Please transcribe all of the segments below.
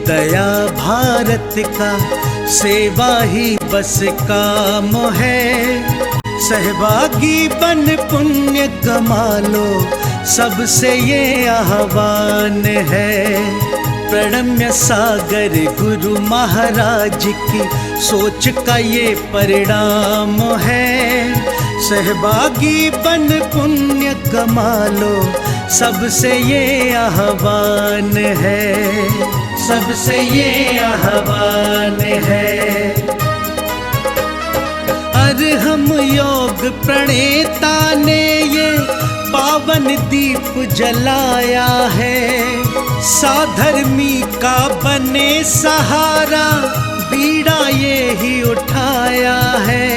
दया भारत का, सेवा ही बस काम है। सहभागी बन पुण्य कमा लो, सबसे ये आह्वान है। प्रणम्य सागर गुरु महाराज की सोच का ये परिणाम है। सहभागी बन पुण्य कमा लो, सबसे ये आह्वान है, सबसे ये आह्वान है। अरहम योग प्रणेता ने ये पावन दीप जलाया है। साधर्मी का बने सहारा, बीड़ा ये ही उठाया है,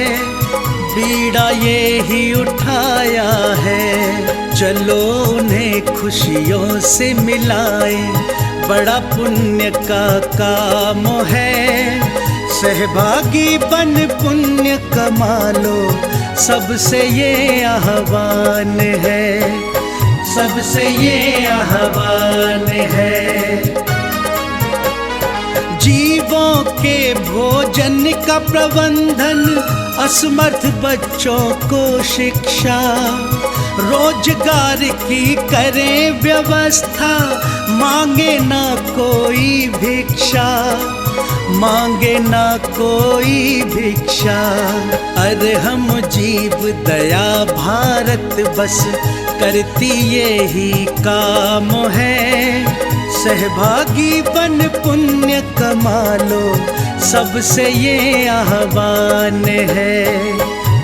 बीड़ा ये ही उठाया है। चलो उन्हें खुशियों से मिलाए, बड़ा पुण्य का काम है। सहभागी बन पुण्य कमा लो, सबसे ये आह्वान है, सबसे ये आह्वान है। जीवों के भोजन का प्रबंधन, असमर्थ बच्चों को शिक्षा, रोजगार की करें व्यवस्था, मांगे ना कोई भिक्षा, मांगे ना कोई भिक्षा। अरहम जीव दया भारत बस करती ये ही काम है। सहभागी बन पुण्य कमा लो, सबसे ये आह्वान है,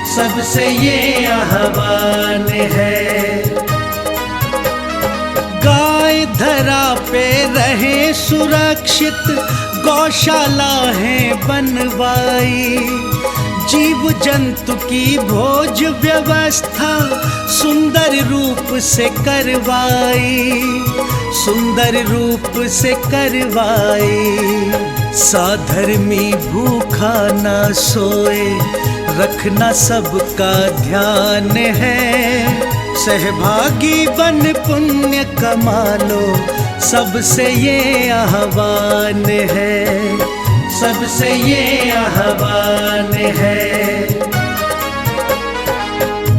सबसे ये आह्वान है। गाय धरा पे रहे सुरक्षित, गौशाला है बनवाई, जीव जंतु की भोज व्यवस्था सुंदर रूप से करवाई, सुंदर रूप से करवाई। साधर्मी भूखा ना सोए, रखना सबका ध्यान है। सहभागी बन पुण्य कमा लो, सबसे ये आह्वान है, सबसे ये आह्वान है।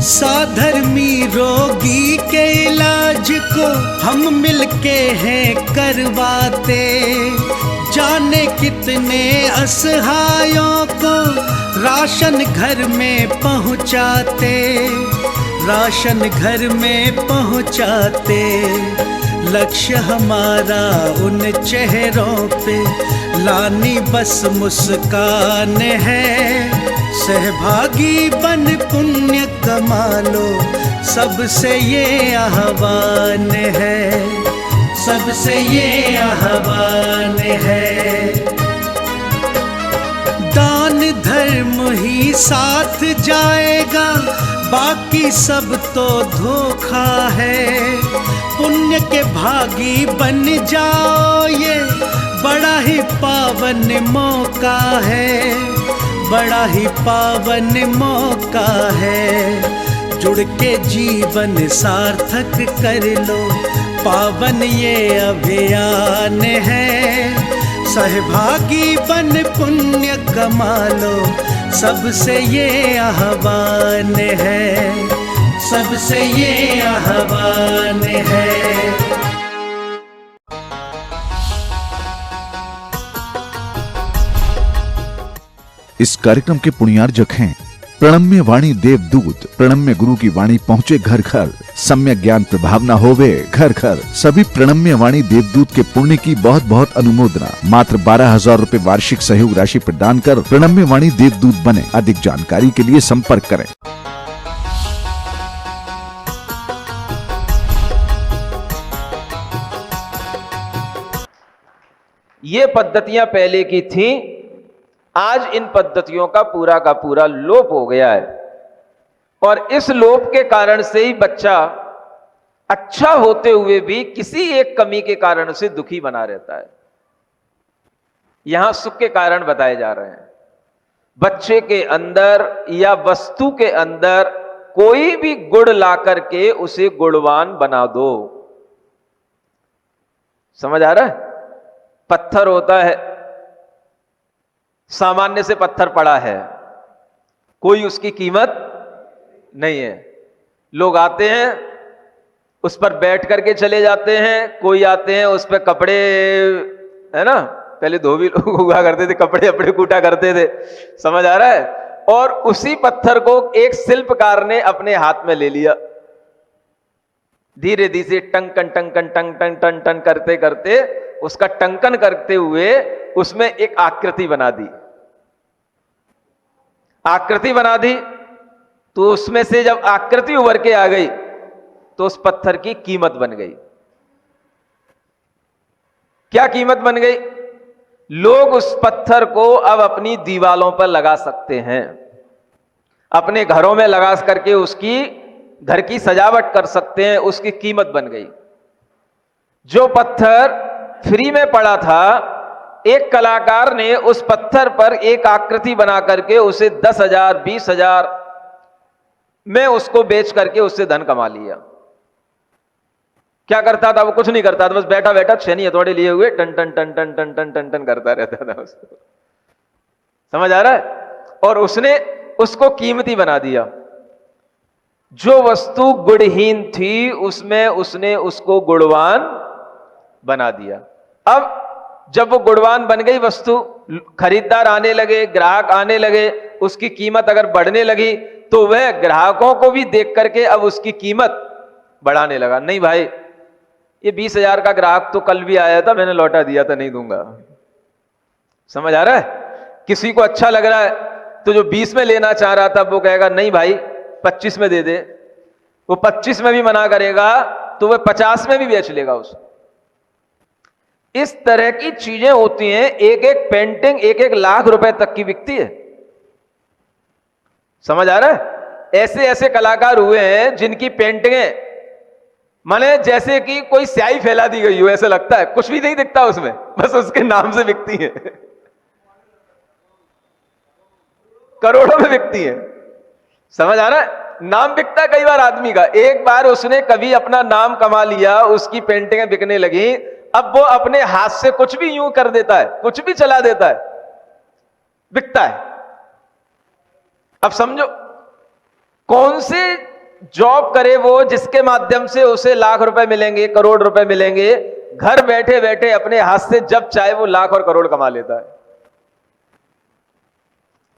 साधर्मी रोगी के इलाज को हम मिलके हैं करवाते, जाने कितने असहायों को राशन घर में पहुंचाते, राशन घर में पहुंचाते। लक्ष्य हमारा उन चेहरों पे लानी बस मुस्कान है। सहभागी बन पुण्य कमा लो, सबसे ये आह्वान है, सबसे ये आह्वान है। दान धर्म ही साथ जाएगा, बाकी सब तो धोखा है। पुण्य के भागी बन जाओ, ये बड़ा ही पावन मौका है, बड़ा ही पावन मौका है। जुड़ के जीवन सार्थक कर लो, पावन ये अभियान है। सहभागी बन पुण्य कमा लो, सबसे ये आह्वान है, सबसे ये आह्वान है। इस कार्यक्रम के पुण्यार्जक हैं प्रणम्य वाणी देवदूत। प्रणम्य गुरु की वाणी पहुँचे घर घर, सम्यक ज्ञान प्रभावना होवे घर घर। सभी प्रणम्य वाणी देवदूत के पुण्य की बहुत बहुत अनुमोदना। मात्र 12,000 रुपए वार्षिक सहयोग राशि प्रदान कर प्रणम्य वाणी देवदूत बने। अधिक जानकारी के लिए संपर्क करें। ये पद्धतियां पहले की थीं, आज इन पद्धतियों का पूरा लोप हो गया है। और इस लोप के कारण से ही बच्चा अच्छा होते हुए भी किसी एक कमी के कारण से दुखी बना रहता है। यहां सुख के कारण बताए जा रहे हैं। बच्चे के अंदर या वस्तु के अंदर कोई भी गुण ला करके उसे गुणवान बना दो। समझ आ रहा है? पत्थर होता है, सामान्य से पत्थर पड़ा है, कोई उसकी कीमत नहीं है। लोग आते हैं, उस पर बैठ करके चले जाते हैं, कोई आते हैं उस पर कपड़े, है ना, पहले धोबी लोग हुआ करते थे, कपड़े अपड़े कूटा करते थे, समझ आ रहा है, और उसी पत्थर को एक शिल्पकार ने अपने हाथ में ले लिया, धीरे धीरे टंकन टंकन टंग टंग टन टन करते करते उसका टंकन करते हुए उसमें एक आकृति बना दी। आकृति बना दी तो उसमें से जब आकृति उभर के आ गई तो उस पत्थर की कीमत बन गई। क्या कीमत बन गई? लोग उस पत्थर को अब अपनी दीवालों पर लगा सकते हैं, अपने घरों में लगा करके उसकी घर की सजावट कर सकते हैं, उसकी कीमत बन गई। जो पत्थर फ्री में पड़ा था, एक कलाकार ने उस पत्थर पर एक आकृति बना करके उसे 10,000 20,000 में उसको बेच करके उससे धन कमा लिया। क्या करता था वो? कुछ नहीं करता था, बस बैठा बैठा छेनी हथौड़े लिए हुए टन टन टन टन टन टन टन टन करता रहता था उसको, समझ आ रहा है? और उसने उसको कीमती बना दिया। जो वस्तु गुणहीन थी उसमें उसने उसको गुणवान बना दिया। अब जब वो गुणवान बन गई वस्तु, खरीदार आने लगे, ग्राहक आने लगे, उसकी कीमत अगर बढ़ने लगी तो वह ग्राहकों को भी देख करके अब उसकी कीमत बढ़ाने लगा। नहीं भाई, ये 20,000 का ग्राहक तो कल भी आया था, मैंने लौटा दिया था, नहीं दूंगा। समझ आ रहा है? किसी को अच्छा लग रहा है तो जो 20 में लेना चाह रहा था वो कहेगा नहीं भाई 25 में दे दे। वो 25 में भी मना करेगा तो वह 50 में भी बेच लेगा उसको। इस तरह की चीजें होती हैं। एक एक पेंटिंग 1-1 लाख रुपए तक की बिकती है। समझ आ रहा है? ऐसे ऐसे कलाकार हुए हैं जिनकी पेंटिंगें माने जैसे कि कोई स्याही फैला दी गई हो, ऐसा लगता है, कुछ भी नहीं दिखता उसमें, बस उसके नाम से बिकती है, करोड़ों में बिकती है। समझ आ रहा है? नाम बिकता है कई बार आदमी का। एक बार उसने कभी अपना नाम कमा लिया, उसकी पेंटिंगें बिकने लगी, अब वो अपने हाथ से कुछ भी यूं कर देता है, कुछ भी चला देता है, बिकता है। अब समझो कौन से जॉब करे वो जिसके माध्यम से उसे लाख रुपए मिलेंगे, करोड़ रुपए मिलेंगे। घर बैठे बैठे अपने हाथ से जब चाहे वो लाख और करोड़ कमा लेता है।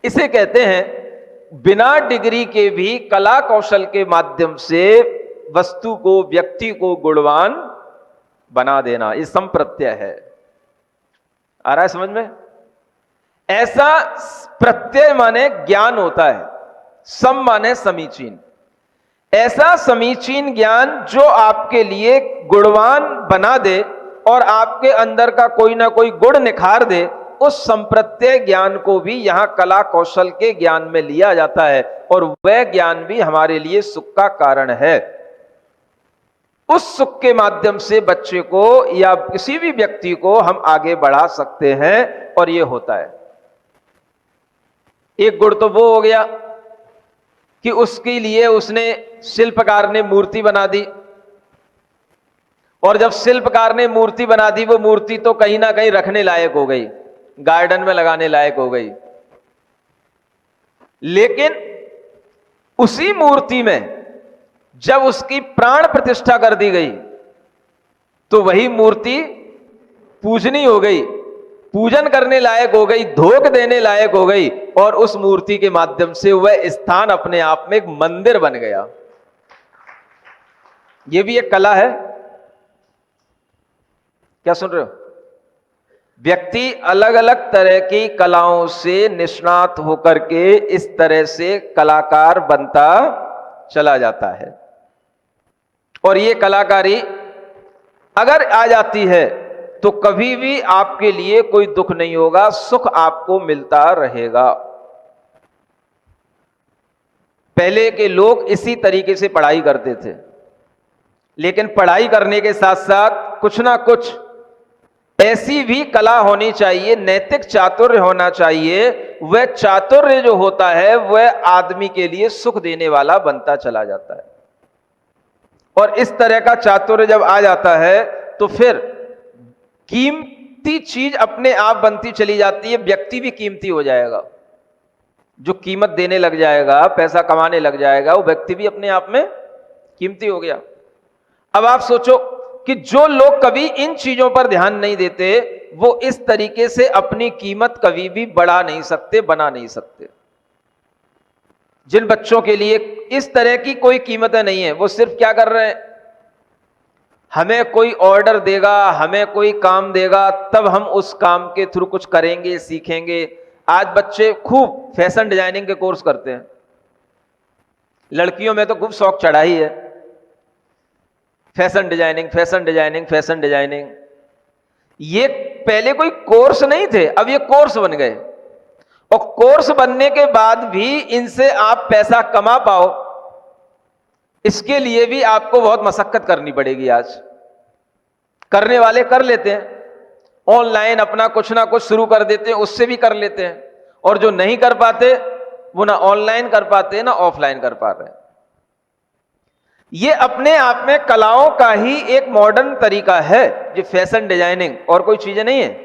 इसे कहते हैं बिना डिग्री के भी कला कौशल के माध्यम से वस्तु को, व्यक्ति को गुणवान बना देना। ये संप्रत्यय है। आ रहा है समझ में? ऐसा प्रत्यय माने ज्ञान होता है, सम माने समीचीन। ऐसा समीचीन ज्ञान जो आपके लिए गुणवान बना दे और आपके अंदर का कोई ना कोई गुण निखार दे, उस संप्रत्यय ज्ञान को भी यहां कला कौशल के ज्ञान में लिया जाता है। और वह ज्ञान भी हमारे लिए सुख का कारण है। उस सुख के माध्यम से बच्चे को या किसी भी व्यक्ति को हम आगे बढ़ा सकते हैं, और यह होता है। एक गुण तो वो हो गया कि उसके लिए उसने शिल्पकार ने मूर्ति बना दी, और जब शिल्पकार ने मूर्ति बना दी, वो मूर्ति तो कहीं ना कहीं रखने लायक हो गई, गार्डन में लगाने लायक हो गई। लेकिन उसी मूर्ति में जब उसकी प्राण प्रतिष्ठा कर दी गई तो वही मूर्ति पूजनी हो गई, पूजन करने लायक हो गई, धोख देने लायक हो गई, और उस मूर्ति के माध्यम से वह स्थान अपने आप में एक मंदिर बन गया। यह भी एक कला है। क्या सुन रहे हो? व्यक्ति अलग अलग तरह की कलाओं से निष्णात होकर के इस तरह से कलाकार बनता चला जाता है। और ये कलाकारी अगर आ जाती है तो कभी भी आपके लिए कोई दुख नहीं होगा, सुख आपको मिलता रहेगा। पहले के लोग इसी तरीके से पढ़ाई करते थे, लेकिन पढ़ाई करने के साथ साथ कुछ ना कुछ ऐसी भी कला होनी चाहिए, नैतिक चातुर्य होना चाहिए। वह चातुर्य जो होता है वह आदमी के लिए सुख देने वाला बनता चला जाता है। और इस तरह का चातुर्य जब आ जाता है तो फिर कीमती चीज अपने आप बनती चली जाती है, व्यक्ति भी कीमती हो जाएगा। जो कीमत देने लग जाएगा, पैसा कमाने लग जाएगा, वो व्यक्ति भी अपने आप में कीमती हो गया। अब आप सोचो कि जो लोग कभी इन चीजों पर ध्यान नहीं देते, वो इस तरीके से अपनी कीमत कभी भी बढ़ा नहीं सकते, बना नहीं सकते। जिन बच्चों के लिए इस तरह की कोई कीमतें नहीं है, वो सिर्फ क्या कर रहे हैं, हमें कोई ऑर्डर देगा, हमें कोई काम देगा, तब हम उस काम के थ्रू कुछ करेंगे, सीखेंगे। आज बच्चे खूब फैशन डिजाइनिंग के कोर्स करते हैं, लड़कियों में तो खूब शौक चढ़ा ही है, fashion designing, fashion designing, fashion designing. ये पहले कोई कोर्स नहीं थे, अब ये कोर्स बन गए। और कोर्स बनने के बाद भी इनसे आप पैसा कमा पाओ, इसके लिए भी आपको बहुत मशक्कत करनी पड़ेगी। आज करने वाले कर लेते हैं, ऑनलाइन अपना कुछ ना कुछ शुरू कर देते हैं, उससे भी कर लेते हैं। और जो नहीं कर पाते, वो ना ऑनलाइन कर पाते ना ऑफलाइन कर पा रहे हैं। ये अपने आप में कलाओं का ही एक मॉडर्न तरीका है, ये फैशन डिजाइनिंग, और कोई चीज नहीं है।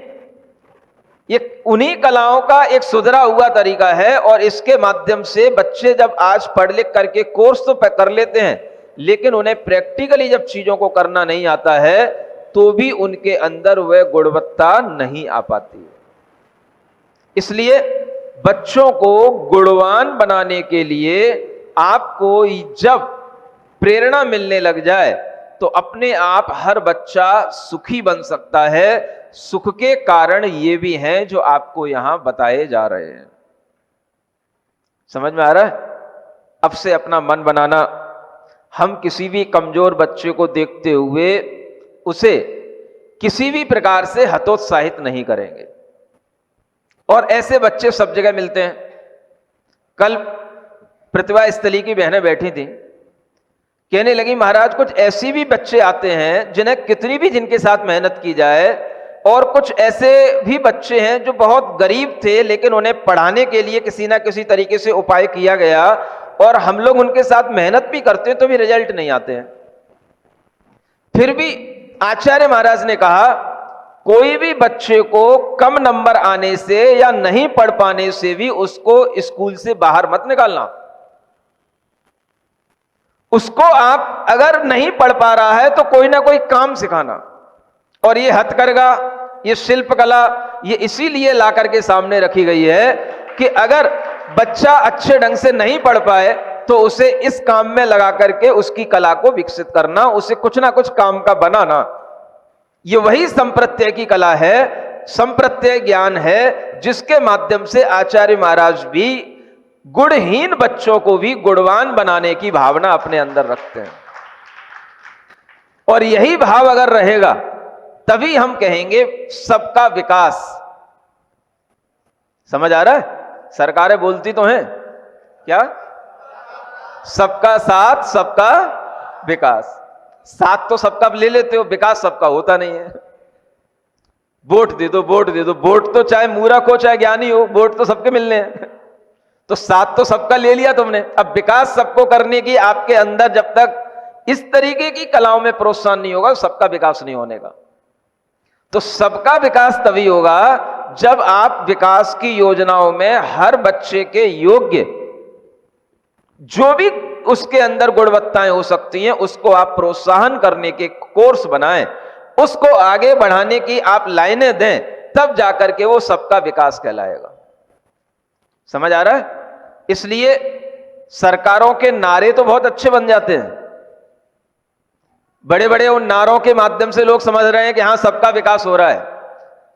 ये उन्हीं कलाओं का एक सुधरा हुआ तरीका है। और इसके माध्यम से बच्चे जब आज पढ़ लिख करके कोर्स तो कर लेते हैं, लेकिन उन्हें प्रैक्टिकली जब चीजों को करना नहीं आता है, तो भी उनके अंदर वह गुणवत्ता नहीं आ पाती। इसलिए बच्चों को गुणवान बनाने के लिए आपको जब प्रेरणा मिलने लग जाए, तो अपने आप हर बच्चा सुखी बन सकता है। सुख के कारण ये भी हैं जो आपको यहां बताए जा रहे हैं। समझ में आ रहा है? अब से अपना मन बनाना, हम किसी भी कमजोर बच्चे को देखते हुए उसे किसी भी प्रकार से हतोत्साहित नहीं करेंगे। और ऐसे बच्चे सब जगह मिलते हैं। कल प्रतिभा स्थली की बहनें बैठी थी, कहने लगी महाराज कुछ ऐसे भी बच्चे आते हैं जिन्हें कितनी भी जिनके साथ मेहनत की जाए, और कुछ ऐसे भी बच्चे हैं जो बहुत गरीब थे, लेकिन उन्हें पढ़ाने के लिए किसी ना किसी तरीके से उपाय किया गया, और हम लोग उनके साथ मेहनत भी करते हैं तो भी रिजल्ट नहीं आते हैं। फिर भी आचार्य महाराज ने कहा, कोई भी बच्चे को कम नंबर आने से या नहीं पढ़ पाने से भी उसको स्कूल से बाहर मत निकालना। उसको आप अगर नहीं पढ़ पा रहा है तो कोई ना कोई काम सिखाना। और ये हथकरघा, ये शिल्प कला, ये इसीलिए ला करके सामने रखी गई है कि अगर बच्चा अच्छे ढंग से नहीं पढ़ पाए तो उसे इस काम में लगा करके उसकी कला को विकसित करना, उसे कुछ ना कुछ काम का बनाना। ये वही संप्रत्यय की कला है, संप्रत्यय ज्ञान है, जिसके माध्यम से आचार्य महाराज भी गुणहीन बच्चों को भी गुणवान बनाने की भावना अपने अंदर रखते हैं। और यही भाव अगर रहेगा तभी हम कहेंगे सबका विकास। समझ आ रहा है? सरकारें बोलती तो हैं क्या, सबका साथ सबका विकास। साथ तो सबका ले लेते हो, विकास सबका होता नहीं है। वोट दे दो, वोट दे दो, वोट तो चाहे मूर्ख हो चाहे ज्ञानी हो, वोट तो सबके मिलने हैं। तो साथ तो सबका ले लिया तुमने, अब विकास सबको करने की आपके अंदर जब तक इस तरीके की कलाओं में प्रोत्साहन नहीं होगा, सबका विकास नहीं होने का। तो सबका विकास तभी होगा जब आप विकास की योजनाओं में हर बच्चे के योग्य जो भी उसके अंदर गुणवत्ताएं हो सकती हैं, उसको आप प्रोत्साहन करने के कोर्स बनाएं, उसको आगे बढ़ाने की आप लाइनें दें, तब जाकर के वो सबका विकास कहलाएगा। समझ आ रहा है? इसलिए सरकारों के नारे तो बहुत अच्छे बन जाते हैं, बड़े बड़े उन नारों के माध्यम से लोग समझ रहे हैं कि हां सबका विकास हो रहा है,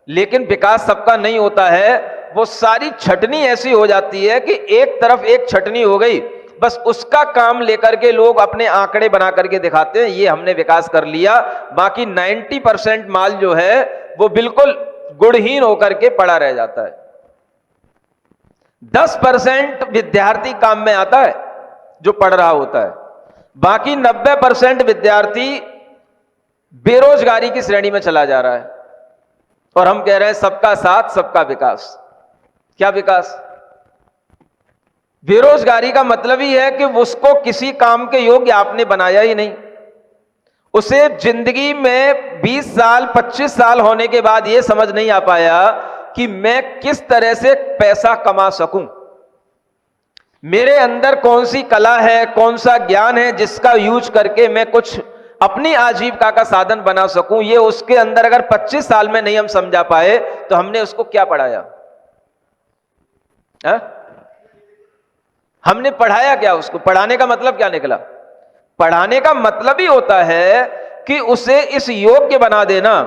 लेकिन विकास सबका नहीं होता है। वो सारी छटनी ऐसी हो जाती है कि एक तरफ एक छटनी हो गई, बस उसका काम लेकर के लोग अपने आंकड़े बना करके दिखाते हैं, ये हमने विकास कर लिया। बाकी 90% माल जो है वो बिल्कुल गुणहीन होकर के पड़ा रह जाता है। 10% विद्यार्थी काम में आता है जो पढ़ रहा होता है, बाकी 90% विद्यार्थी बेरोजगारी की श्रेणी में चला जा रहा है। और हम कह रहे हैं सबका साथ सबका विकास। क्या विकास? बेरोजगारी का मतलब ही है कि उसको किसी काम के योग्य आपने बनाया ही नहीं, उसे जिंदगी में 20 साल 25 साल होने के बाद यह समझ नहीं आ पाया कि मैं किस तरह से पैसा कमा सकूं, मेरे अंदर कौन सी कला है, कौन सा ज्ञान है जिसका यूज करके मैं कुछ अपनी आजीविका का साधन बना सकूं। ये उसके अंदर अगर 25 साल में नहीं हम समझा पाए तो हमने उसको क्या पढ़ाया है? हमने पढ़ाया क्या उसको? पढ़ाने का मतलब क्या निकला? पढ़ाने का मतलब ही होता है कि उसे इस योग्य बना देना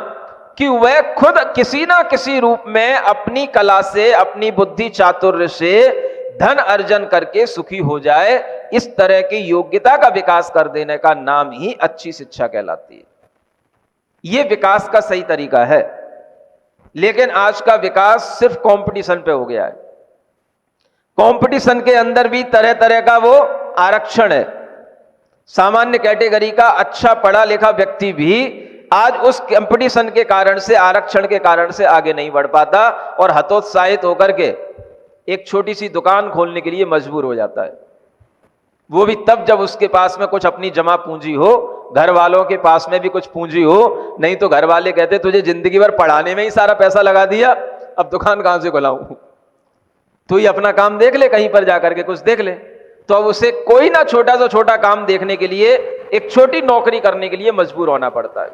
कि वह खुद किसी ना किसी रूप में अपनी कला से, अपनी बुद्धि चातुर्य से धन अर्जन करके सुखी हो जाए। इस तरह की योग्यता का विकास कर देने का नाम ही अच्छी शिक्षा कहलाती है। यह विकास का सही तरीका है। लेकिन आज का विकास सिर्फ कंपटीशन पे हो गया है। कंपटीशन के अंदर भी तरह तरह का वो आरक्षण है। सामान्य कैटेगरी का अच्छा पढ़ा लिखा व्यक्ति भी आज उस कंपटीशन के कारण से, आरक्षण के कारण से आगे नहीं बढ़ पाता और हतोत्साहित होकर के एक छोटी सी दुकान खोलने के लिए मजबूर हो जाता है। वो भी तब जब उसके पास में कुछ अपनी जमा पूंजी हो, घर वालों के पास में भी कुछ पूंजी हो। नहीं तो घर वाले कहते तुझे जिंदगी भर पढ़ाने में ही सारा पैसा लगा दिया, अब दुकान कहां से खुलाऊं? तू ही अपना काम देख ले, कहीं पर जाकर के कुछ देख ले। तो अब उसे कोई ना छोटा से छोटा काम देखने के लिए, एक छोटी नौकरी करने के लिए मजबूर होना पड़ता है।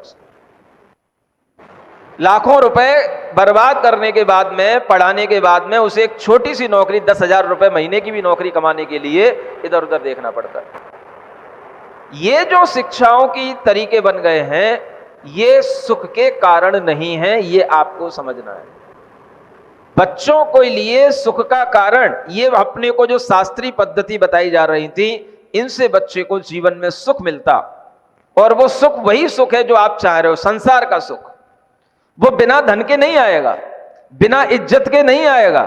लाखों रुपए बर्बाद करने के बाद में, पढ़ाने के बाद में उसे एक छोटी सी नौकरी, 10,000 रुपए महीने की भी नौकरी कमाने के लिए इधर उधर देखना पड़ता है। ये जो शिक्षाओं की तरीके बन गए हैं, ये सुख के कारण नहीं है, ये आपको समझना है। बच्चों के लिए सुख का कारण, ये अपने को जो शास्त्रीय पद्धति बताई जा रही थी, इनसे बच्चे को जीवन में सुख मिलता। और वो सुख वही सुख है जो आप चाह रहे हो, संसार का सुख। वो बिना धन के नहीं आएगा, बिना इज्जत के नहीं आएगा।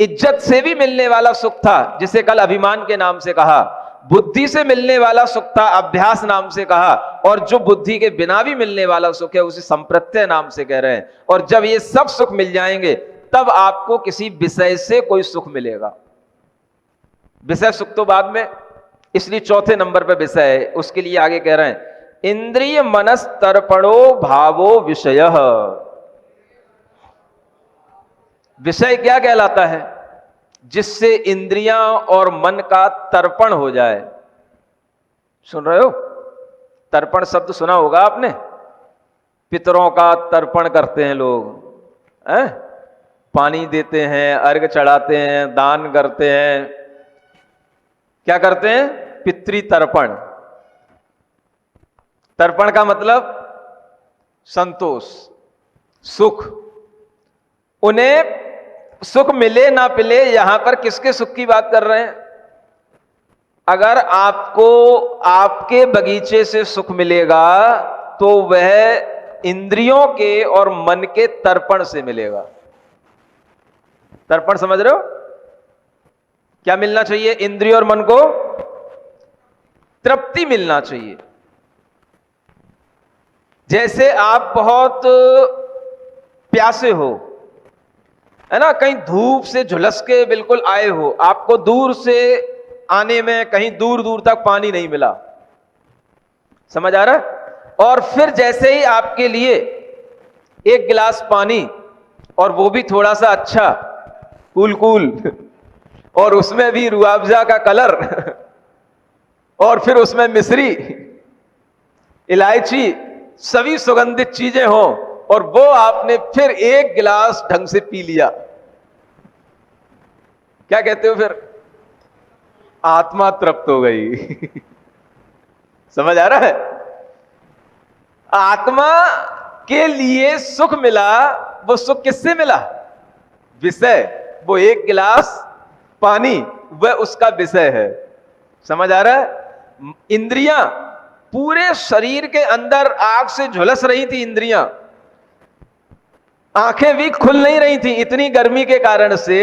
इज्जत से भी मिलने वाला सुख था, जिसे कल अभिमान के नाम से कहा। बुद्धि से मिलने वाला सुख था, अभ्यास नाम से कहा। और जो बुद्धि के बिना भी मिलने वाला सुख है, उसे संप्रत्यय नाम से कह रहे हैं। और जब ये सब सुख मिल जाएंगे, तब आपको किसी विषय से कोई सुख मिलेगा। विषय सुख तो बाद में, इसलिए चौथे नंबर पर विषय है। उसके लिए आगे कह रहे हैं, इंद्रिय मनस तर्पणो भावो विषय। विषय क्या कहलाता है? जिससे इंद्रियां और मन का तर्पण हो जाए। सुन रहे हो? तर्पण शब्द सुना होगा आपने। पितरों का तर्पण करते हैं लोग, हैं? पानी देते हैं, अर्घ चढ़ाते हैं, दान करते हैं। क्या करते हैं? पितृ तर्पण। तर्पण का मतलब संतोष, सुख। उन्हें सुख मिले ना मिले, यहां पर किसके सुख की बात कर रहे हैं? अगर आपको आपके बगीचे से सुख मिलेगा तो वह इंद्रियों के और मन के तर्पण से मिलेगा। तर्पण समझ रहे हो? क्या मिलना चाहिए? इंद्रिय और मन को तृप्ति मिलना चाहिए। जैसे आप बहुत प्यासे हो, है ना, कहीं धूप से झुलस के बिल्कुल आए हो, आपको दूर से आने में कहीं दूर दूर तक पानी नहीं मिला, समझ आ रहा है? और फिर जैसे ही आपके लिए एक गिलास पानी, और वो भी थोड़ा सा अच्छा कूल कूल, और उसमें भी रूअफ़ज़ा का कलर, और फिर उसमें मिश्री, इलायची, सभी सुगंधित चीजें हों, और वो आपने फिर एक गिलास ढंग से पी लिया, क्या कहते हो फिर? आत्मा तृप्त हो गई। समझ आ रहा है? आत्मा के लिए सुख मिला। वो सुख किससे मिला? विषय। वो एक गिलास पानी, वह उसका विषय है। समझ आ रहा है? इंद्रियां पूरे शरीर के अंदर आग से झुलस रही थी। इंद्रियां, आंखें भी खुल नहीं रही थी, इतनी गर्मी के कारण से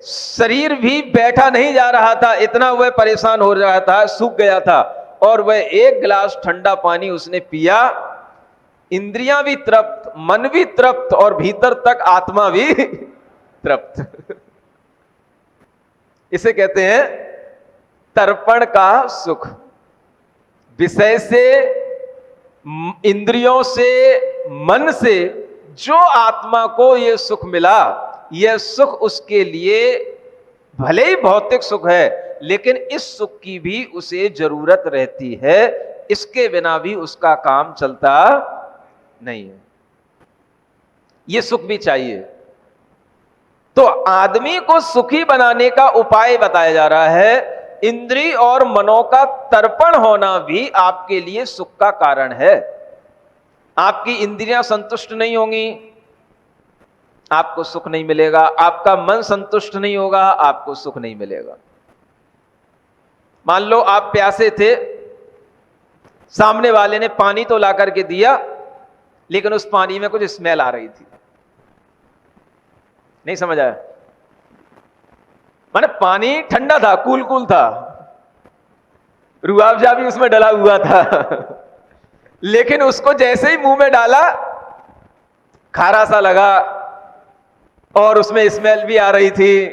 शरीर भी बैठा नहीं जा रहा था, इतना वह परेशान हो रहा था, सूख गया था। और वह एक गिलास ठंडा पानी उसने पिया, इंद्रियां भी तृप्त, मन भी तृप्त, और भीतर तक आत्मा भी तृप्त। इसे कहते हैं तर्पण का सुख। विषय से इंद्रियों से, मन से जो आत्मा को यह सुख मिला, यह सुख उसके लिए भले ही भौतिक सुख है, लेकिन इस सुख की भी उसे जरूरत रहती है। इसके बिना भी उसका काम चलता नहीं है, यह सुख भी चाहिए। तो आदमी को सुखी बनाने का उपाय बताया जा रहा है। इंद्रिय और मनों का तर्पण होना भी आपके लिए सुख का कारण है। आपकी इंद्रियां संतुष्ट नहीं होंगी, आपको सुख नहीं मिलेगा। आपका मन संतुष्ट नहीं होगा, आपको सुख नहीं मिलेगा। मान लो आप प्यासे थे, सामने वाले ने पानी तो ला करके दिया, लेकिन उस पानी में कुछ स्मेल आ रही थी। नहीं समझ आया? माने पानी ठंडा था, कूल कूल था, रूआबजा भी उसमें डला हुआ था, लेकिन उसको जैसे ही मुंह में डाला खारा सा लगा और उसमें स्मेल भी आ रही थी।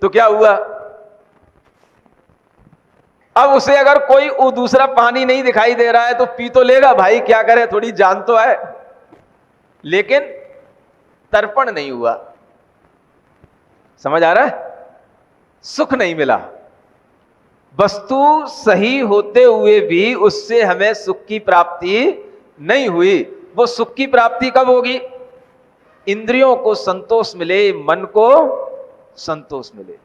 तो क्या हुआ? अब उसे अगर कोई दूसरा पानी नहीं दिखाई दे रहा है तो पी तो लेगा, भाई क्या करे, थोड़ी जान तो है, लेकिन तर्पण नहीं हुआ। समझ आ रहा है? सुख नहीं मिला। वस्तु सही होते हुए भी उससे हमें सुख की प्राप्ति नहीं हुई। वो सुख की प्राप्ति कब होगी? इंद्रियों को संतोष मिले, मन को संतोष मिले।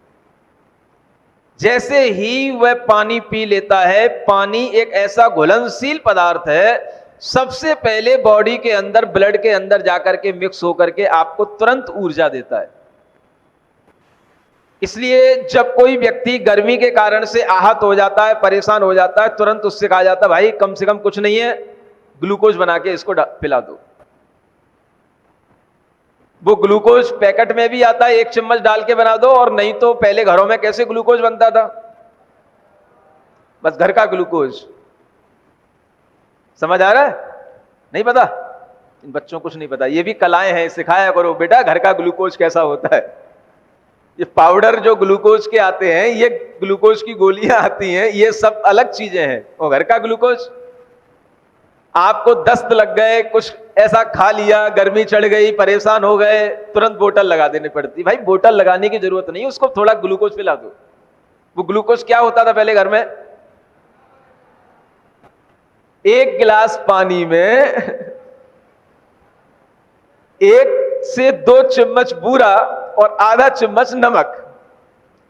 जैसे ही वह पानी पी लेता है, पानी एक ऐसा घुलनशील पदार्थ है, सबसे पहले बॉडी के अंदर, ब्लड के अंदर जाकर के मिक्स होकर के आपको तुरंत ऊर्जा देता है। इसलिए जब कोई व्यक्ति गर्मी के कारण से आहत हो जाता है, परेशान हो जाता है, तुरंत उससे कहा जाता है भाई कम से कम कुछ नहीं है, ग्लूकोज बना के इसको पिला दो। वो ग्लूकोज पैकेट में भी आता है, 1 चम्मच डाल के बना दो। और नहीं तो पहले घरों में कैसे ग्लूकोज बनता था? बस घर का ग्लूकोज। समझ आ रहा है? नहीं पता? इन बच्चों को कुछ नहीं पता। ये भी कलाएं हैं, सिखाया करो बेटा घर का ग्लूकोज कैसा होता है। ये पाउडर जो ग्लूकोज के आते हैं, ये ग्लूकोज की गोलियां आती हैं, ये सब अलग चीजें हैं। और घर का ग्लूकोज, आपको दस्त लग गए, कुछ ऐसा खा लिया, गर्मी चढ़ गई, परेशान हो गए, तुरंत बोतल लगा देनी पड़ती। भाई बोतल लगाने की जरूरत नहीं, उसको थोड़ा ग्लूकोज पिला दो। वो ग्लूकोज क्या होता था पहले घर में? 1 गिलास पानी में 1 से 2 चम्मच बूरा और आधा चम्मच नमक।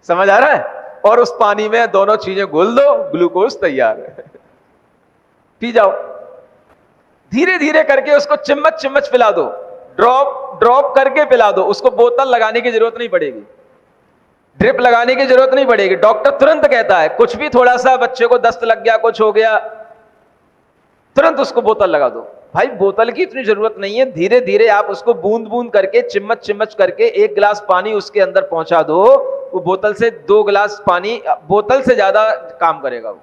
समझ आ रहा है? और उस पानी में दोनों चीजें घोल दो, ग्लूकोज तैयार है, पी जाओ। धीरे धीरे करके उसको चम्मच चम्मच पिला दो, ड्रॉप ड्रॉप करके पिला दो। उसको बोतल लगाने की जरूरत नहीं पड़ेगी, ड्रिप लगाने की जरूरत नहीं पड़ेगी। डॉक्टर तुरंत कहता है कुछ भी थोड़ा सा बच्चे को दस्त लग गया, कुछ हो गया, तुरंत उसको बोतल लगा दो। भाई बोतल की इतनी जरूरत नहीं है, धीरे धीरे आप उसको बूंद बूंद करके, चिम्मच चिम्मच करके 1 गिलास पानी उसके अंदर पहुंचा दो। वो बोतल से 2 गिलास पानी, बोतल से ज्यादा काम करेगा वो।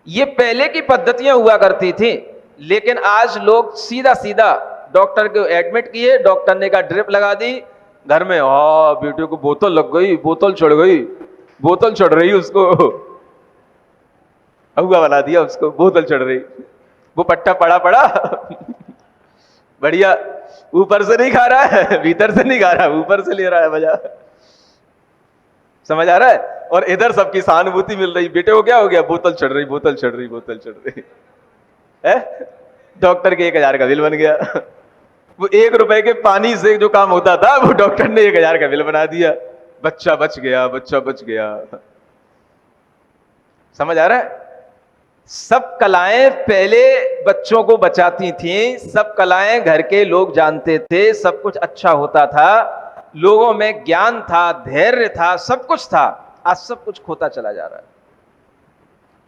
ये पहले की पद्धतियां हुआ करती थी, लेकिन आज लोग सीधा सीधा डॉक्टर को एडमिट किए, डॉक्टर ने कहा ड्रिप लगा दी, घर में बेटे को बोतल लग गई, बोतल चढ़ गई, बोतल चढ़ रही उसको, अहुआ बना दिया उसको, बोतल चढ़ रही। वो पट्टा पड़ा पड़ा बढ़िया, ऊपर से नहीं खा रहा है, भीतर से नहीं खा रहा, ऊपर से ले रहा है मजा। समझ आ रहा है? और इधर सबकी सहानुभूति मिल रही, बेटे को क्या हो गया? बोतल चढ़ रही, बोतल चढ़ रही, बोतल चढ़ रही है। डॉक्टर के 1000 का बिल बन गया। वो 1 रुपए के पानी से जो काम होता था, वो डॉक्टर ने 1000 का बिल बना दिया। बच्चा बच गया, बच्चा बच गया। समझ आ रहा है? सब कलाएं पहले बच्चों को बचाती थीं, सब कलाएं घर के लोग जानते थे, सब कुछ अच्छा होता था, लोगों में ज्ञान था, धैर्य था, सब कुछ था। आज सब कुछ खोता चला जा रहा है।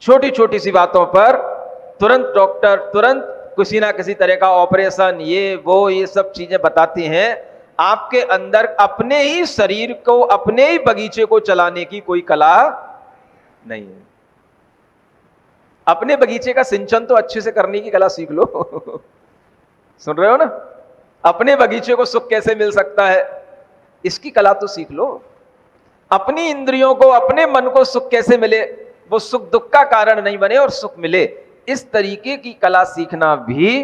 छोटी छोटी सी बातों पर तुरंत डॉक्टर तुरंत किसी ना किसी तरह का ऑपरेशन, ये वो, ये सब चीजें बताती हैं। आपके अंदर अपने ही शरीर को, अपने ही बगीचे को चलाने की कोई कला नहीं है। अपने बगीचे का सिंचन तो अच्छे से करने की कला सीख लो। सुन रहे हो ना? अपने बगीचे को सुख कैसे मिल सकता है, इसकी कला तो सीख लो। अपनी इंद्रियों को, अपने मन को सुख कैसे मिले, वो सुख दुख का कारण नहीं बने और सुख मिले, इस तरीके की कला सीखना भी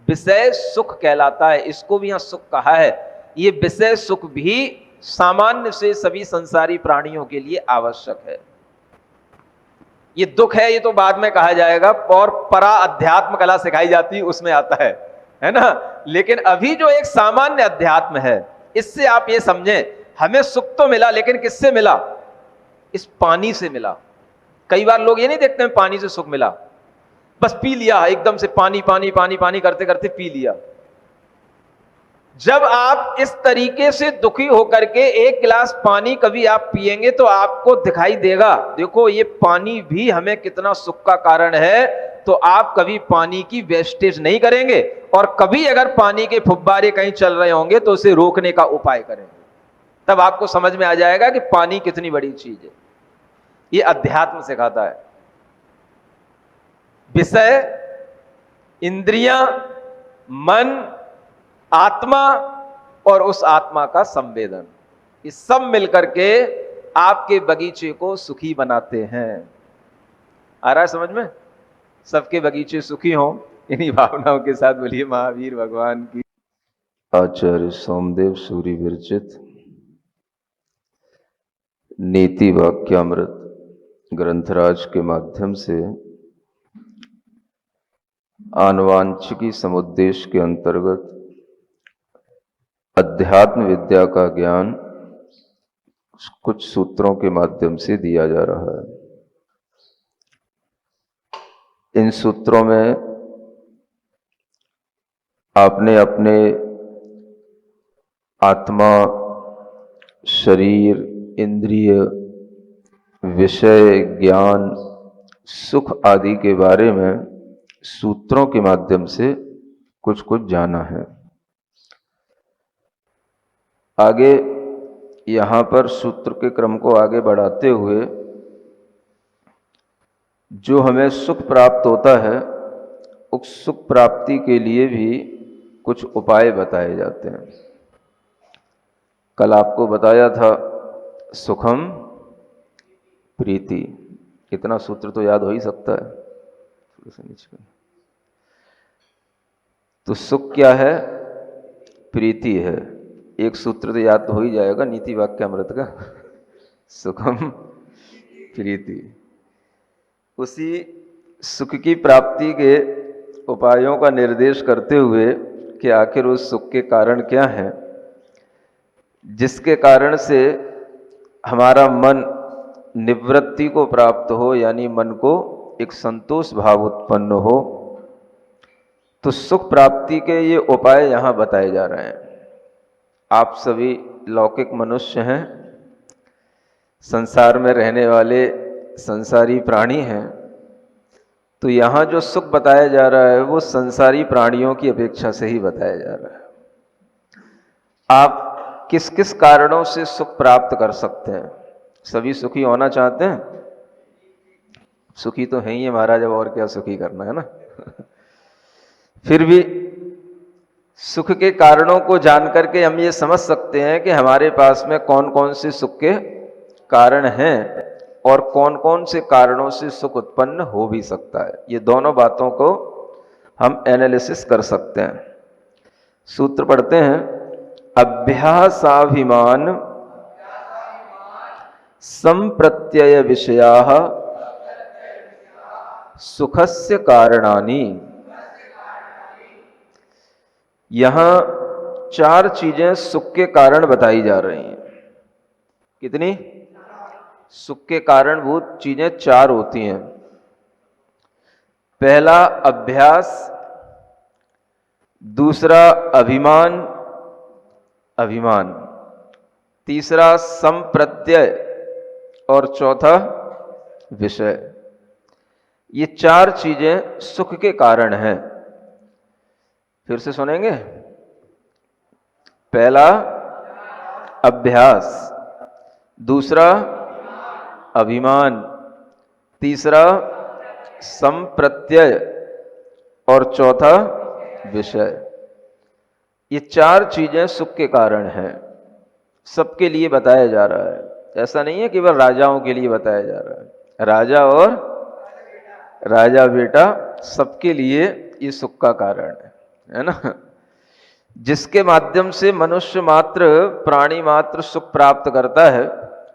विषय सुख कहलाता है। इसको भी यहां सुख कहा है। ये विषय सुख भी सामान्य से सभी संसारी प्राणियों के लिए आवश्यक है। ये दुख है, ये तो बाद में कहा जाएगा, और परा अध्यात्म कला सिखाई जाती है, उसमें आता है ना। लेकिन अभी जो एक सामान्य अध्यात्म है, इससे आप ये समझें, हमें सुख तो मिला, लेकिन किससे मिला? इस पानी से मिला। कई बार लोग ये नहीं देखते हैं पानी से सुख मिला, बस पी लिया, एकदम से पानी पानी पानी पानी करते करते पी लिया। जब आप इस तरीके से दुखी होकर के एक गिलास पानी कभी आप पिएंगे तो आपको दिखाई देगा, देखो ये पानी भी हमें कितना सुख का कारण है। तो आप कभी पानी की वेस्टेज नहीं करेंगे, और कभी अगर पानी के फुब्बारे कहीं चल रहे होंगे तो उसे रोकने का उपाय करेंगे। तब आपको समझ में आ जाएगा कि पानी कितनी बड़ी चीज है। ये अध्यात्म सिखाता है। विषय, इंद्रियां, मन, आत्मा और उस आत्मा का संवेदन, ये सब मिलकर के आपके बगीचे को सुखी बनाते हैं। आ रहा है समझ में? सबके बगीचे सुखी हों, इन्हीं भावनाओं के साथ बोलिए महावीर भगवान की। आचार्य सोमदेव सूरी विरचित नीति वाक्यामृत ग्रंथराज के माध्यम से आनुवांशिकी समुद्देश्य के अंतर्गत अध्यात्म विद्या का ज्ञान कुछ सूत्रों के माध्यम से दिया जा रहा है। इन सूत्रों में आपने अपने आत्मा, शरीर, इंद्रिय, विषय, ज्ञान, सुख आदि के बारे में सूत्रों के माध्यम से कुछ कुछ जाना है। आगे यहाँ पर सूत्र के क्रम को आगे बढ़ाते हुए जो हमें सुख प्राप्त होता है, उस सुख प्राप्ति के लिए भी कुछ उपाय बताए जाते हैं। कल आपको बताया था सुखम प्रीति, कितना सूत्र तो याद हो ही सकता है। थोड़ा सा नीचे तो सुख क्या है? प्रीति है। एक सूत्र तो याद हो ही जाएगा नीति वाक्यामृत का, सुखम प्रीति। उसी सुख की प्राप्ति के उपायों का निर्देश करते हुए कि आखिर उस सुख के कारण क्या हैं, जिसके कारण से हमारा मन निवृत्ति को प्राप्त हो, यानी मन को एक संतोष भाव उत्पन्न हो। तो सुख प्राप्ति के ये उपाय यहाँ बताए जा रहे हैं। आप सभी लौकिक मनुष्य हैं, संसार में रहने वाले संसारी प्राणी हैं, तो यहाँ जो सुख बताया जा रहा है वो संसारी प्राणियों की अपेक्षा से ही बताया जा रहा है। आप किस किस कारणों से सुख प्राप्त कर सकते हैं? सभी सुखी होना चाहते हैं? सुखी तो है ही है महाराज, अब और क्या सुखी करना है ना। फिर भी सुख के कारणों को जान करके हम ये समझ सकते हैं कि हमारे पास में कौन कौन से सुख के कारण हैं और कौन कौन से कारणों से सुख उत्पन्न हो भी सकता है। ये दोनों बातों को हम एनालिसिस कर सकते हैं। सूत्र पढ़ते हैं, अभ्यासाभिमान संप्रत्यय विषयाः सुखस्य कारणानि। यहां चार चीजें सुख के कारण बताई जा रही हैं। कितनी? सुख के कारणभूत चीजें चार होती हैं। पहला अभ्यास, दूसरा अभिमान, तीसरा संप्रत्यय और चौथा विषय। ये चार चीजें सुख के कारण हैं। फिर से सुनेंगे। पहला अभ्यास, दूसरा अभिमान, तीसरा संप्रत्यय और चौथा विषय। ये चार चीजें सुख के कारण हैं। सबके लिए बताया जा रहा है। ऐसा नहीं है केवल राजाओं के लिए बताया जा रहा है। राजा और राजा बेटा सबके लिए ये सुख का कारण है ना। जिसके माध्यम से मनुष्य मात्र, प्राणी मात्र सुख प्राप्त करता है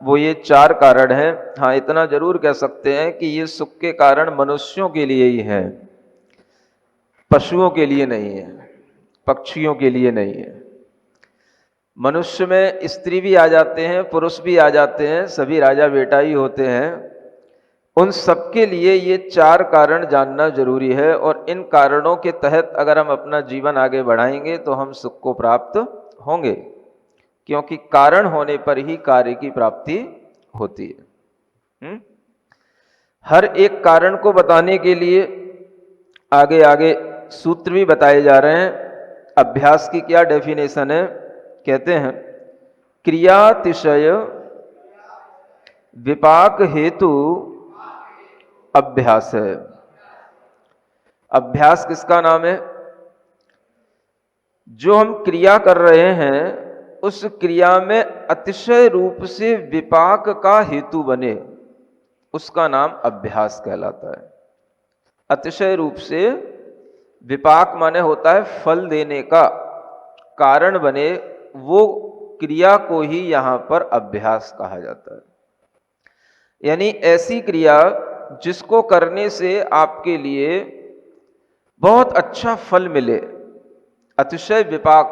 वो ये 4 कारण हैं। हाँ, इतना जरूर कह सकते हैं कि ये सुख के कारण मनुष्यों के लिए ही है, पशुओं के लिए नहीं है, पक्षियों के लिए नहीं है। मनुष्य में स्त्री भी आ जाते हैं, पुरुष भी आ जाते हैं, सभी राजा बेटा ही होते हैं। उन सबके लिए ये 4 कारण जानना जरूरी है, और इन कारणों के तहत अगर हम अपना जीवन आगे बढ़ाएंगे तो हम सुख को प्राप्त होंगे, क्योंकि कारण होने पर ही कार्य की प्राप्ति होती है। हर एक कारण को बताने के लिए आगे आगे सूत्र भी बताए जा रहे हैं। अभ्यास की क्या डेफिनेशन है? कहते हैं क्रियातिशय विपाक हेतु अभ्यास है। अभ्यास किसका नाम है? जो हम क्रिया कर रहे हैं उस क्रिया में अतिशय रूप से विपाक का हेतु बने, उसका नाम अभ्यास कहलाता है। अतिशय रूप से विपाक माने होता है फल देने का, कारण बने, वो क्रिया को ही यहां पर अभ्यास कहा जाता है। यानी ऐसी क्रिया जिसको करने से आपके लिए बहुत अच्छा फल मिले, अतिशय विपाक,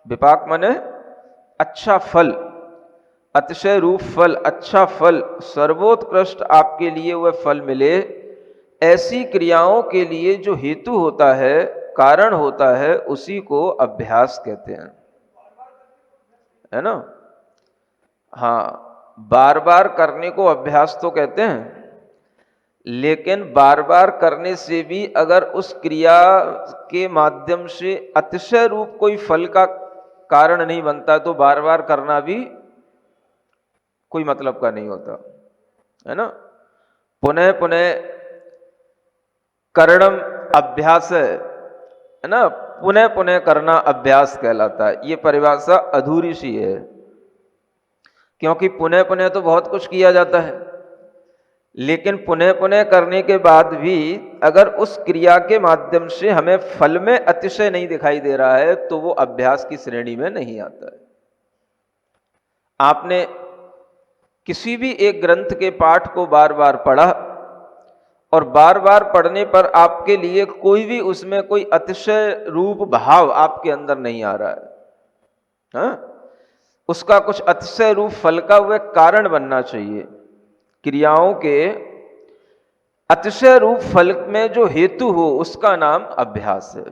विपाक माने अच्छा फल, अतिशय रूप फल, अच्छा फल, सर्वोत्कृष्ट आपके लिए वह फल मिले, ऐसी क्रियाओं के लिए जो हेतु होता है, कारण होता है, उसी को अभ्यास कहते हैं, है ना। हाँ, बार बार करने को अभ्यास तो कहते हैं, लेकिन बार बार करने से भी अगर उस क्रिया के माध्यम से अतिशय रूप कोई फल का कारण नहीं बनता तो बार बार करना भी कोई मतलब का नहीं होता, है ना। पुनः पुनः करणम अभ्यास है ना, पुनः पुनः करना अभ्यास कहलाता है। ये परिभाषा अधूरी सी है, क्योंकि पुनः पुनः तो बहुत कुछ किया जाता है, लेकिन पुनः पुनः करने के बाद भी अगर उस क्रिया के माध्यम से हमें फल में अतिशय नहीं दिखाई दे रहा है तो वो अभ्यास की श्रेणी में नहीं आता है। आपने किसी भी एक ग्रंथ के पाठ को बार बार पढ़ा और बार बार पढ़ने पर आपके लिए कोई भी उसमें कोई अतिशय रूप भाव आपके अंदर नहीं आ रहा है, हाँ? उसका कुछ अतिशय रूप फल का वह कारण बनना चाहिए। क्रियाओं के अतिशय रूप फल में जो हेतु हो उसका नाम अभ्यास है।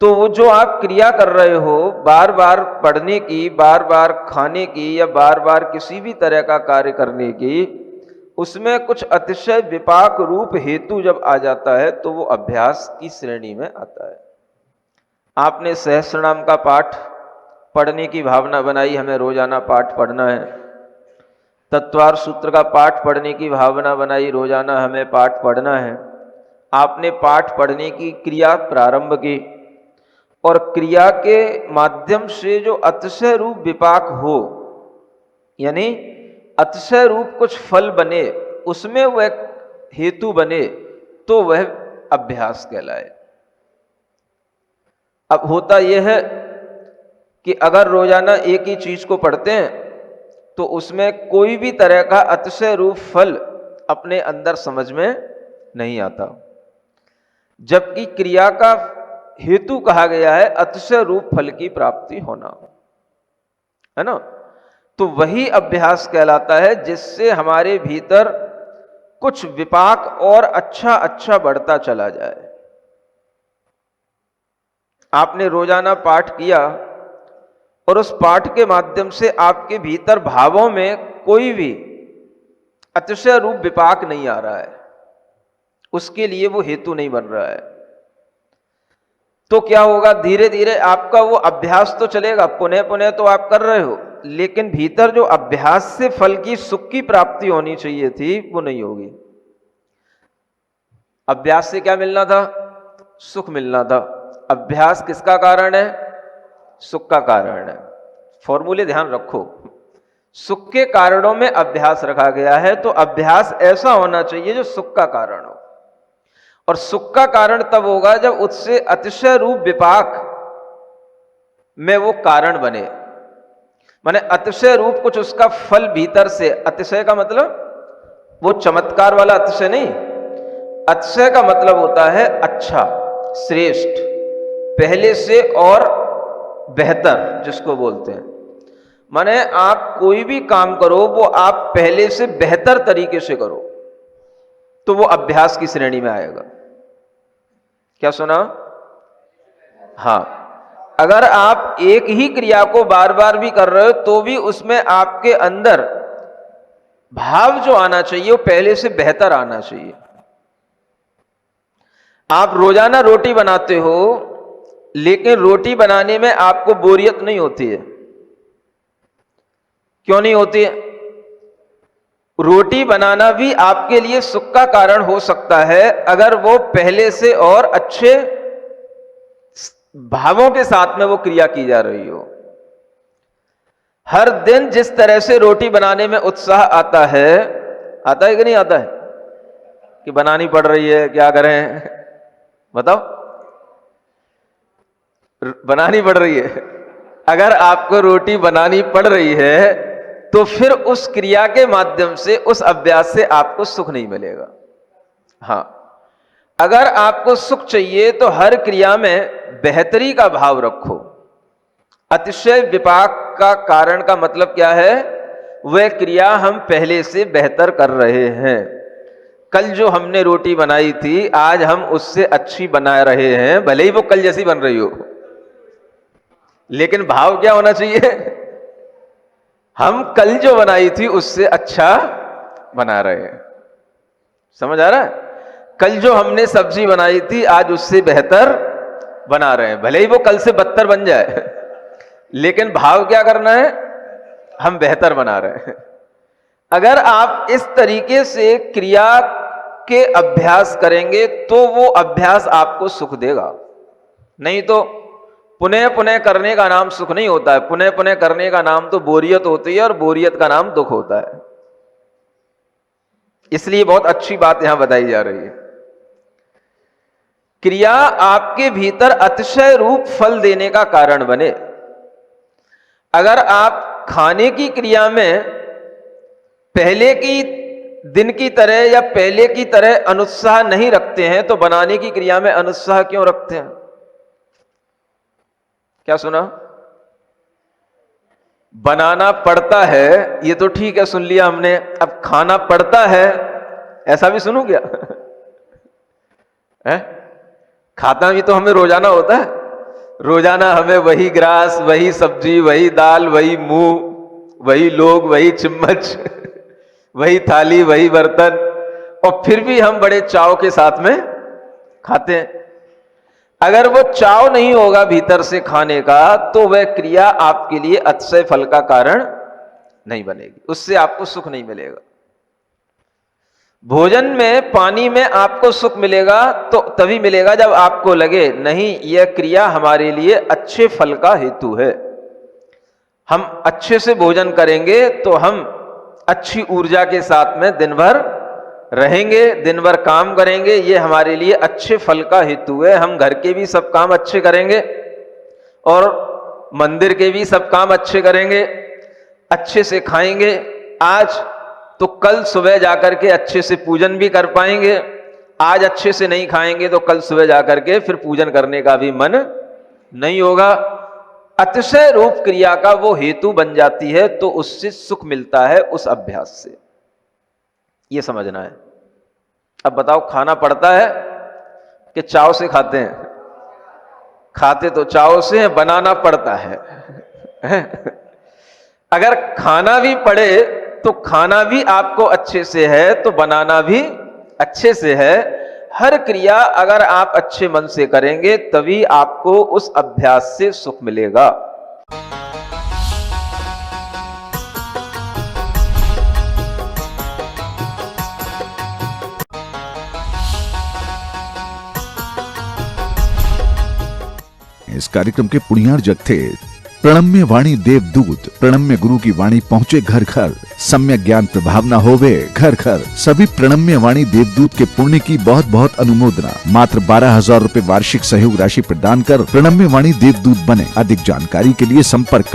तो वो जो आप क्रिया कर रहे हो, बार बार पढ़ने की, बार बार खाने की, या बार बार किसी भी तरह का कार्य करने की, उसमें कुछ अतिशय विपाक रूप हेतु जब आ जाता है तो वो अभ्यास की श्रेणी में आता है। आपने सहस्रनाम का पाठ पढ़ने की भावना बनाई, हमें रोजाना पाठ पढ़ना है। तत्वार सूत्र का पाठ पढ़ने की भावना बनाई, रोजाना हमें पाठ पढ़ना है। आपने पाठ पढ़ने की क्रिया प्रारंभ की, और क्रिया के माध्यम से जो अतिशय रूप विपाक हो, यानी अतिशय रूप कुछ फल बने, उसमें वह हेतु बने, तो वह अभ्यास कहलाए। अब होता यह है कि अगर रोजाना एक ही चीज को पढ़ते हैं तो उसमें कोई भी तरह का अतिशय रूप फल अपने अंदर समझ में नहीं आता, जबकि क्रिया का हेतु कहा गया है अतिशय रूप फल की प्राप्ति होना, है ना। तो वही अभ्यास कहलाता है जिससे हमारे भीतर कुछ विपाक और अच्छा अच्छा बढ़ता चला जाए। आपने रोजाना पाठ किया और उस पाठ के माध्यम से आपके भीतर भावों में कोई भी अतिशय रूप विपाक नहीं आ रहा है, उसके लिए वो हेतु नहीं बन रहा है, तो क्या होगा, धीरे धीरे आपका वो अभ्यास तो चलेगा, पुनः पुनः तो आप कर रहे हो, लेकिन भीतर जो अभ्यास से फल की सुख की प्राप्ति होनी चाहिए थी वो नहीं होगी। अभ्यास से क्या मिलना था? सुख मिलना था। अभ्यास किसका कारण है? सुख का कारण है। फॉर्मूले ध्यान रखो, सुख के कारणों में अभ्यास रखा गया है, तो अभ्यास ऐसा होना चाहिए जो सुख का कारण हो। और सुख का कारण तब होगा जब उससे अतिशय रूप विपाक में वो कारण बने। माने अतिशय रूप कुछ उसका फल भीतर से, अतिशय का मतलब वो चमत्कार वाला अतिशय नहीं, अतिशय का मतलब होता है अच्छा, श्रेष्ठ, पहले से और बेहतर जिसको बोलते हैं। माने आप कोई भी काम करो वो आप पहले से बेहतर तरीके से करो तो वो अभ्यास की श्रेणी में आएगा। क्या सुना? हाँ, अगर आप एक ही क्रिया को बार बार भी कर रहे हो तो भी उसमें आपके अंदर भाव जो आना चाहिए वो पहले से बेहतर आना चाहिए। आप रोजाना रोटी बनाते हो लेकिन रोटी बनाने में आपको बोरियत नहीं होती है। क्यों नहीं होती है? रोटी बनाना भी आपके लिए सुख का कारण हो सकता है अगर वो पहले से और अच्छे भावों के साथ में वो क्रिया की जा रही हो। हर दिन जिस तरह से रोटी बनाने में उत्साह आता है कि नहीं आता है? कि बनानी पड़ रही है, क्या करें बताओ? बनानी पड़ रही है। अगर आपको रोटी बनानी पड़ रही है तो फिर उस क्रिया के माध्यम से, उस अभ्यास से आपको सुख नहीं मिलेगा। हां, अगर आपको सुख चाहिए तो हर क्रिया में बेहतरी का भाव रखो। अतिशय विपाक का कारण का मतलब क्या है? वह क्रिया हम पहले से बेहतर कर रहे हैं। कल जो हमने रोटी बनाई थी आज हम उससे अच्छी बना रहे हैं, भले ही वो कल जैसी बन रही हो, लेकिन भाव क्या होना चाहिए? हम कल जो बनाई थी उससे अच्छा बना रहे हैं। समझ आ रहा है? कल जो हमने सब्जी बनाई थी आज उससे बेहतर बना रहे हैं, भले ही वो कल से बदतर बन जाए, लेकिन भाव क्या करना है? हम बेहतर बना रहे हैं। अगर आप इस तरीके से क्रिया के अभ्यास करेंगे तो वो अभ्यास आपको सुख देगा। नहीं तो पुनः पुनः करने का नाम सुख नहीं होता है, पुनः पुनः करने का नाम तो बोरियत होती है और बोरियत का नाम दुख होता है। इसलिए बहुत अच्छी बात यहां बताई जा रही है। क्रिया आपके भीतर अतिशय रूप फल देने का कारण बने। अगर आप खाने की क्रिया में पहले की दिन की तरह या पहले की तरह अनुत्साह नहीं रखते हैं तो बनाने की क्रिया में अनुत्साह क्यों रखते हैं? क्या सुना? बनाना पड़ता है ये तो ठीक है, सुन लिया हमने। अब खाना पड़ता है ऐसा भी सुनू क्या? है? खाता भी तो हमें रोजाना होता है। रोजाना हमें वही ग्रास, वही सब्जी, वही दाल, वही मुंह, वही लोग, वही चम्मच, वही थाली, वही बर्तन, और फिर भी हम बड़े चाव के साथ में खाते हैं। अगर वो चाव नहीं होगा भीतर से खाने का तो वह क्रिया आपके लिए अतिशय फल का कारण नहीं बनेगी, उससे आपको सुख नहीं मिलेगा। भोजन में, पानी में आपको सुख मिलेगा तो तभी मिलेगा जब आपको लगे नहीं यह क्रिया हमारे लिए अच्छे फल का हेतु है। हम अच्छे से भोजन करेंगे तो हम अच्छी ऊर्जा के साथ में दिन भर रहेंगे, दिन भर काम करेंगे, ये हमारे लिए अच्छे फल का हेतु है। हम घर के भी सब काम अच्छे करेंगे और मंदिर के भी सब काम अच्छे करेंगे, अच्छे से खाएंगे आज तो कल सुबह जाकर के अच्छे से पूजन भी कर पाएंगे। आज अच्छे से नहीं खाएंगे तो कल सुबह जाकर के फिर पूजन करने का भी मन नहीं होगा। अतिशय रूप क्रिया का वो हेतु बन जाती है तो उससे सुख मिलता है, उस अभ्यास से। ये समझना है। अब बताओ, खाना पड़ता है कि चाव से खाते हैं? खाते तो चाव से हैं, बनाना पड़ता है। अगर खाना भी पड़े तो खाना भी आपको अच्छे से है तो बनाना भी अच्छे से है। हर क्रिया अगर आप अच्छे मन से करेंगे तभी आपको उस अभ्यास से सुख मिलेगा। इस कार्यक्रम के पुण्यार्जक थे प्रणम्य वाणी देवदूत, प्रणम्य गुरु की वाणी पहुँचे घर घर, सम्यक ज्ञान प्रभाव न होवे घर घर। सभी प्रणम्य वाणी देवदूत के पुण्य की बहुत बहुत अनुमोदना। मात्र 12,000 रुपए वार्षिक सहयोग राशि प्रदान कर प्रणम्य वाणी देवदूत बने। अधिक जानकारी के लिए संपर्क करें।